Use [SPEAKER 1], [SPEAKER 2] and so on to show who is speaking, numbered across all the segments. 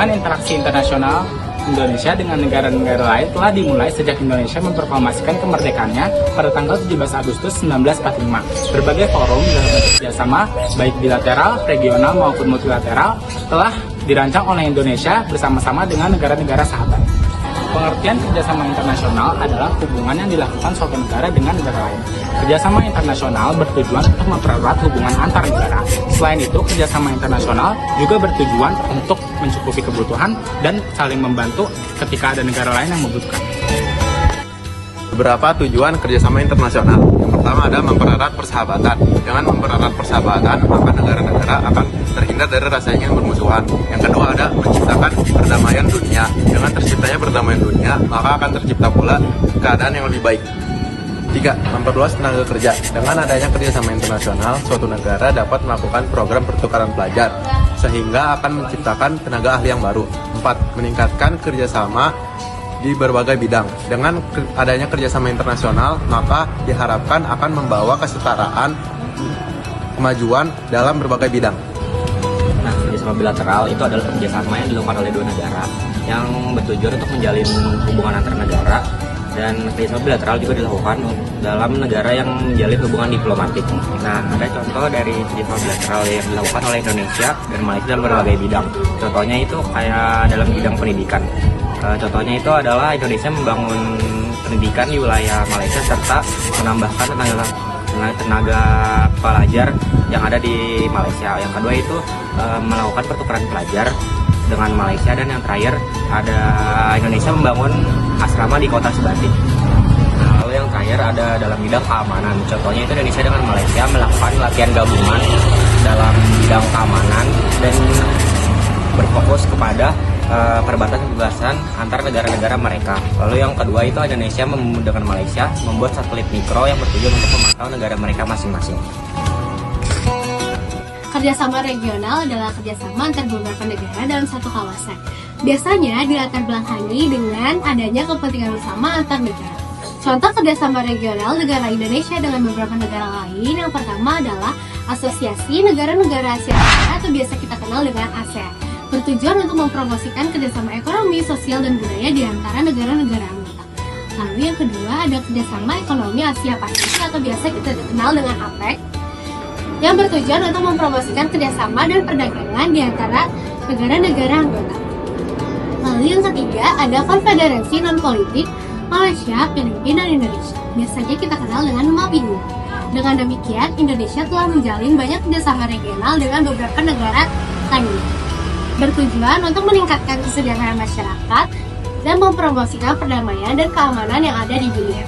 [SPEAKER 1] Hubungan interaksi internasional Indonesia dengan negara-negara lain telah dimulai sejak Indonesia memproklamasikan kemerdekaannya pada tanggal 17 Agustus 1945. Berbagai forum dan kerjasama, baik bilateral, regional maupun multilateral, telah dirancang oleh Indonesia bersama-sama dengan negara-negara sahabat. Pengertian kerjasama internasional adalah hubungan yang dilakukan suatu negara dengan negara lain. Kerjasama internasional bertujuan untuk mempererat hubungan antar negara. Selain itu, kerjasama internasional juga bertujuan untuk mencukupi kebutuhan dan saling membantu ketika ada negara lain yang membutuhkan.
[SPEAKER 2] Beberapa tujuan kerjasama internasional. Yang pertama ada mempererat persahabatan. Dengan mempererat persahabatan, maka negara-negara akan terhindar dari rasa ingin bermusuhan. Yang kedua ada menciptakan perdamaian dunia. Dengan terciptanya perdamaian dunia, maka akan tercipta pula keadaan yang lebih baik. 3. Memperluas tenaga kerja. Dengan adanya kerjasama internasional, suatu negara dapat melakukan program pertukaran pelajar, sehingga akan menciptakan tenaga ahli yang baru. 4. Meningkatkan kerjasama di berbagai bidang. Dengan adanya kerjasama internasional, maka diharapkan akan membawa kesetaraan kemajuan dalam berbagai bidang.
[SPEAKER 3] Nah, kerjasama bilateral itu adalah kerjasama yang dilakukan oleh dua negara yang bertujuan untuk menjalin hubungan antar negara, dan kerjasama bilateral juga dilakukan dalam negara yang menjalin hubungan diplomatik. Nah, ada contoh dari kerjasama bilateral yang dilakukan oleh Indonesia dan Malaysia dalam berbagai bidang. Contohnya itu kayak dalam bidang pendidikan. Contohnya itu adalah Indonesia membangun pendidikan di wilayah Malaysia serta menambahkan tenaga pelajar yang ada di Malaysia. Yang kedua itu melakukan pertukaran pelajar dengan Malaysia, dan yang terakhir ada Indonesia membangun asrama di kota Sebatik. Lalu yang terakhir ada dalam bidang keamanan. Contohnya itu Indonesia dengan Malaysia melakukan latihan gabungan dalam bidang keamanan dan berfokus kepada perbatasan antar negara-negara mereka. Lalu yang kedua itu Indonesia dengan Malaysia membuat satelit mikro yang bertujuan untuk memantau negara mereka masing-masing.
[SPEAKER 4] Kerjasama regional adalah kerjasama antar beberapa negara dalam satu kawasan. Biasanya dilatar belakangi dengan adanya kepentingan bersama antar negara. Contoh kerjasama regional negara Indonesia dengan beberapa negara lain, yang pertama adalah Asosiasi Negara-Negara Asia Tenggara atau biasa kita kenal dengan ASEAN, bertujuan untuk mempromosikan kerjasama ekonomi, sosial, dan budaya di antara negara-negara anggota. Lalu yang kedua ada kerjasama ekonomi Asia Pasifik atau biasa kita kenal dengan APEC, yang bertujuan untuk mempromosikan kerjasama dan perdagangan di antara negara-negara anggota. Lalu yang ketiga ada Konfederasi Non-Politik Malaysia, Filipina, dan Indonesia, biasanya kita kenal dengan MAPINDO. Dengan demikian, Indonesia telah menjalin banyak kerjasama regional dengan beberapa negara lainnya, bertujuan untuk meningkatkan kesejahteraan masyarakat dan mempromosikan perdamaian dan keamanan yang ada di dunia.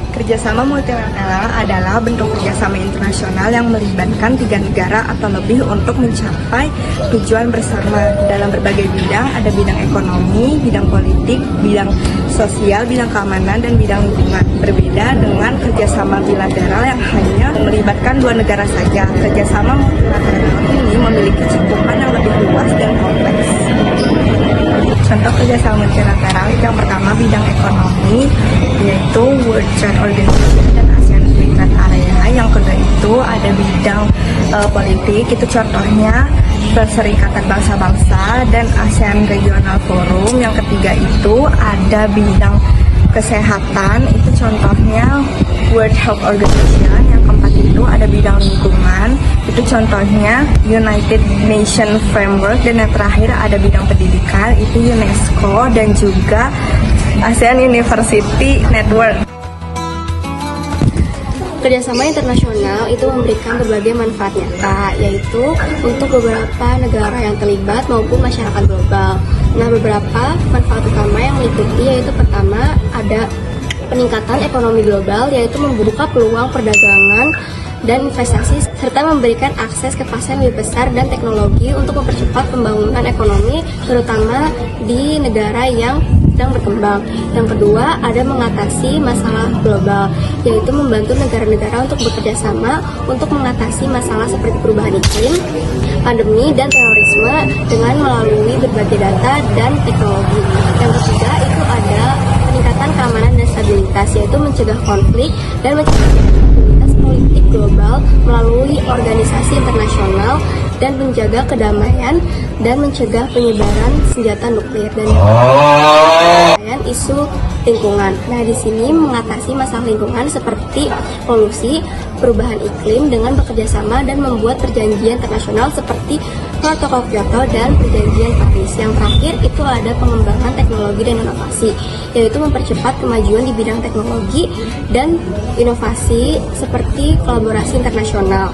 [SPEAKER 5] Kerjasama multilateral adalah bentuk kerjasama internasional yang melibatkan 3 negara atau lebih untuk mencapai tujuan bersama dalam berbagai bidang. Ada bidang ekonomi, bidang politik, bidang sosial, bidang keamanan, dan bidang lingkungan. Berbeda dengan kerjasama bilateral yang hanya melibatkan 2 negara saja. Kerjasama multilateral ini memiliki cakupan yang lebih luas dan kompleks. Contoh kerjasama multilateral yang pertama bidang ekonomi, yaitu World Trade Organization dan ASEAN Free Trade Area. Yang kedua itu ada bidang politik, itu contohnya Perserikatan Bangsa-Bangsa dan ASEAN Regional Forum. Yang ketiga itu ada bidang kesehatan, itu contohnya World Health Organization. Yang keempat itu ada bidang lingkungan, itu contohnya United Nations Framework. Dan yang terakhir ada bidang pendidikan, itu UNESCO dan juga ASEAN University Network.
[SPEAKER 4] Kerjasama internasional itu memberikan berbagai manfaat nyata, yaitu untuk beberapa negara yang terlibat maupun masyarakat global. Nah, beberapa manfaat utama yang meliputi yaitu pertama ada peningkatan ekonomi global, yaitu membuka peluang perdagangan dan investasi, serta memberikan akses ke pasar yang lebih besar dan teknologi untuk mempercepat pembangunan ekonomi, terutama di negara yang sedang berkembang. Yang kedua, ada mengatasi masalah global, yaitu membantu negara-negara untuk bekerja sama untuk mengatasi masalah seperti perubahan iklim, pandemi, dan terorisme dengan melalui berbagai data dan teknologi. Yang ketiga, itu ada peningkatan keamanan dan stabilitas, yaitu mencegah konflik dan mencegah stabilitas
[SPEAKER 6] politik global melalui organisasi internasional dan menjaga kedamaian dan mencegah penyebaran senjata nuklir dan isu lingkungan. Nah, di sini mengatasi masalah lingkungan seperti polusi, perubahan iklim dengan bekerjasama dan membuat perjanjian internasional seperti Protokol Kyoto dan Perjanjian Paris. Yang terakhir itu ada pengembangan teknologi dan inovasi, yaitu mempercepat kemajuan di bidang teknologi dan inovasi seperti kolaborasi internasional.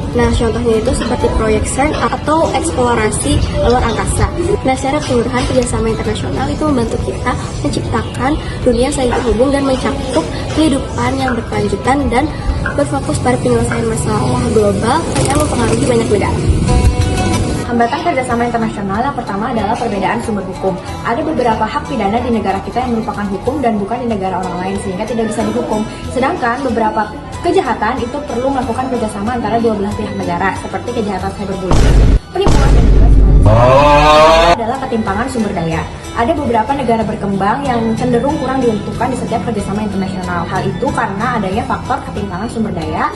[SPEAKER 6] Nah, contohnya itu seperti proyek CERN atau eksplorasi luar angkasa. Nah, secara keseluruhan kerjasama internasional itu membantu kita menciptakan dunia saling terhubung dan mencakup kehidupan yang berkelanjutan dan berfokus pada penyelesaian masalah global yang mempengaruhi banyak negara.
[SPEAKER 7] Hambatan kerjasama internasional yang pertama adalah perbedaan sumber hukum. Ada beberapa hak pidana di negara kita yang merupakan hukum dan bukan di negara orang lain, sehingga tidak bisa dihukum. Sedangkan beberapa kejahatan itu perlu melakukan kerjasama antara dua belah pihak negara, seperti kejahatan cyberbullying, penipuan, dan juga adalah ketimpangan sumber daya. Ada beberapa negara berkembang yang cenderung kurang diuntukkan di setiap kerjasama internasional. Hal itu karena adanya faktor ketimpangan sumber daya,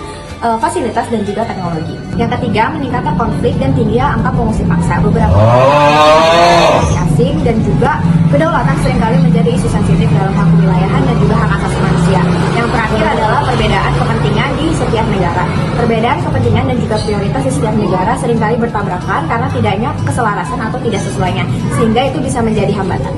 [SPEAKER 7] fasilitas, dan juga teknologi. Yang ketiga, meningkatnya konflik dan tingginya angka pengungsi paksa. Beberapa asing dan juga kedaulatan seringkali menjadi isu sensitif dalam hak kewilayahan dan juga hak asasi manusia. Yang terakhir adalah perbedaan kepentingan di setiap negara. Perbedaan kepentingan dan juga prioritas di setiap negara seringkali bertabrakan karena tidaknya keselarasan atau tidak sesuainya, sehingga itu bisa menjadi hambatan.